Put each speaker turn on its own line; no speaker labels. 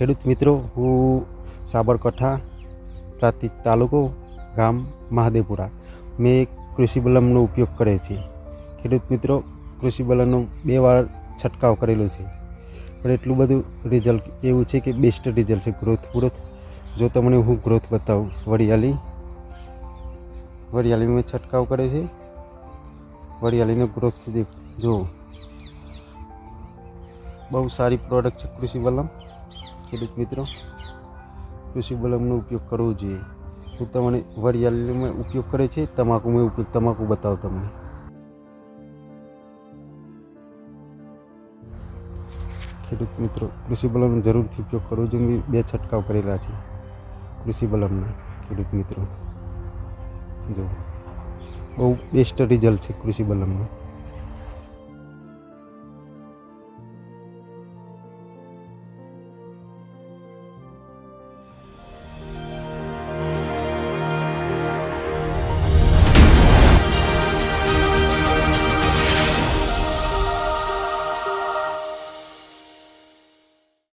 ખેડૂત મિત્રો, હું સાબરકાંઠા પ્રાંતિજ તાલુકો ગામ મહાદેવપુરા મેં કૃષિ બલમનો ઉપયોગ કરે છે. ખેડૂત મિત્રો, કૃષિ બલમનો 2 વાર છંટકાવ કરેલો છે, પણ એટલું બધું રિઝલ્ટ એવું છે કે બેસ્ટ રિઝલ્ટ છે. ગ્રોથ જો તમને હું ગ્રોથ બતાવું, વરિયાળી મેં છંટકાવ કરે છે. વરિયાળીનો ગ્રોથ જો બહુ સારી પ્રોડક્ટ છે કૃષિ બલમ. ખેડૂત મિત્રો, કૃષિ બલમનો ઉપયોગ કરવો જોઈએ. હું તમને વરિયાળીમાં ઉપયોગ કરે છે, તમાકુ બતાવો તમને. ખેડૂત મિત્રો, કૃષિ બલમનો જરૂરથી ઉપયોગ કરવો જોઈએ. મેં 2 છંટકાવ કરેલા છે કૃષિ બલમના. ખેડૂત મિત્રો, જો બહુ બેસ્ટ રિઝલ્ટ છે કૃષિ બલમનું.